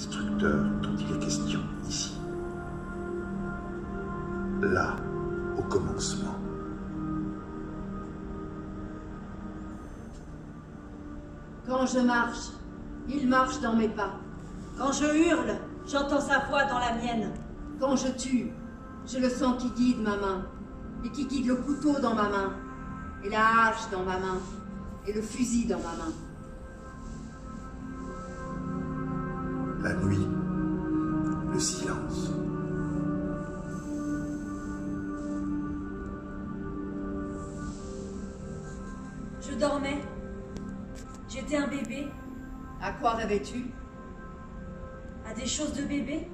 destructeur dont il est question ici. Là, au commencement. Quand je marche, il marche dans mes pas. Quand je hurle, j'entends sa voix dans la mienne. Quand je tue, je le sens qui guide ma main, et qui guide le couteau dans ma main, et la hache dans ma main, et le fusil dans ma main. La nuit, le silence. Je dormais. J'étais un bébé. À quoi rêvais-tu? À des choses de bébé.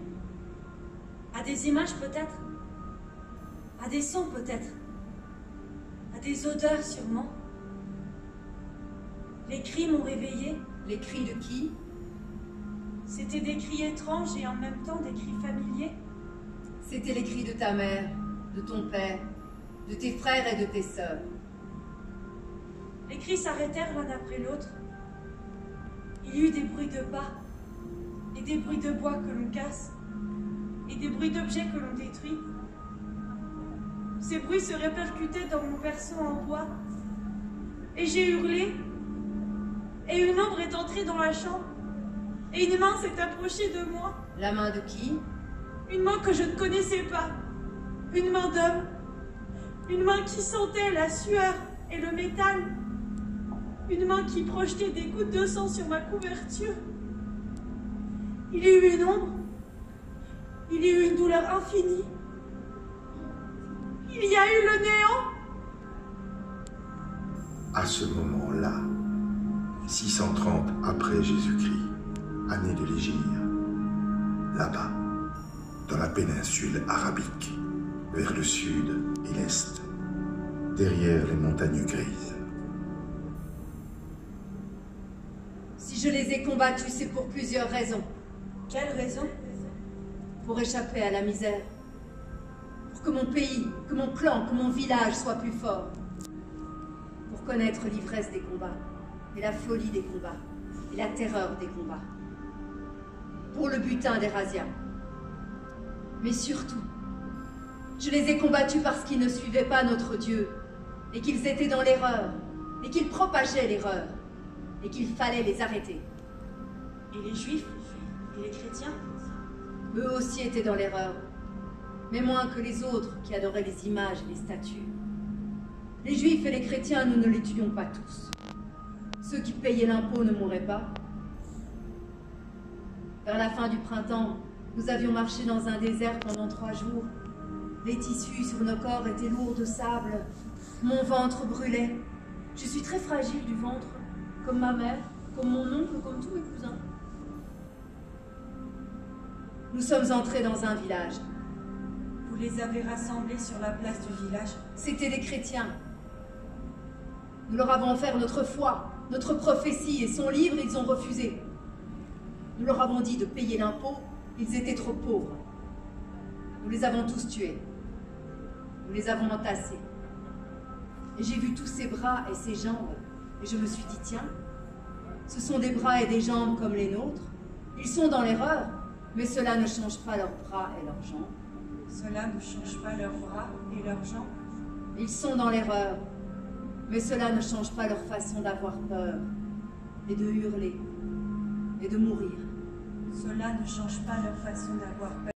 À des images peut-être. À des sons peut-être. À des odeurs sûrement. Les cris m'ont réveillée. Les cris de qui? C'était des cris étranges et en même temps des cris familiers. C'était les cris de ta mère, de ton père, de tes frères et de tes sœurs. Les cris s'arrêtèrent l'un après l'autre. Il y eut des bruits de pas, et des bruits de bois que l'on casse, et des bruits d'objets que l'on détruit. Ces bruits se répercutaient dans mon berceau en bois, et j'ai hurlé, et une ombre est entrée dans la chambre, et une main s'est approchée de moi. La main de qui? Une main que je ne connaissais pas, une main d'homme, une main qui sentait la sueur et le métal, une main qui projetait des gouttes de sang sur ma couverture. Il y eut une ombre, il y eut une douleur infinie, il y a eu le néant. À ce moment-là, 630 après Jésus-Christ, année de l'Hégire, là-bas, dans la péninsule arabique, vers le sud et l'est, derrière les montagnes grises. Si je les ai combattus, c'est pour plusieurs raisons. Quelle raison? Pour échapper à la misère. Pour que mon pays, que mon clan, que mon village soit plus fort. Pour connaître l'ivresse des combats, et la folie des combats, et la terreur des combats. Pour le butin des razzias. Mais surtout, je les ai combattus parce qu'ils ne suivaient pas notre Dieu, et qu'ils étaient dans l'erreur, et qu'ils propageaient l'erreur, et qu'il fallait les arrêter. Et les juifs? Et les chrétiens? Eux aussi étaient dans l'erreur, mais moins que les autres qui adoraient les images et les statues. Les juifs et les chrétiens, nous ne les tuions pas tous. Ceux qui payaient l'impôt ne mouraient pas. Vers la fin du printemps, nous avions marché dans un désert pendant 3 jours. Les tissus sur nos corps étaient lourds de sable. Mon ventre brûlait. Je suis très fragile du ventre, comme ma mère, comme mon oncle, comme tous mes cousins. Nous sommes entrés dans un village. Vous les avez rassemblés sur la place du village? C'étaient des chrétiens. Nous leur avons offert notre foi, notre prophétie et son livre, ils ont refusé. Nous leur avons dit de payer l'impôt, ils étaient trop pauvres. Nous les avons tous tués. Nous les avons entassés. Et j'ai vu tous ces bras et ces jambes, et je me suis dit, tiens, ce sont des bras et des jambes comme les nôtres. Ils sont dans l'erreur, mais cela ne change pas leurs bras et leurs jambes. Cela ne change pas leurs bras et leurs jambes. Ils sont dans l'erreur, mais cela ne change pas leur façon d'avoir peur, et de hurler, et de mourir. Cela ne change pas leur façon d'avoir peur.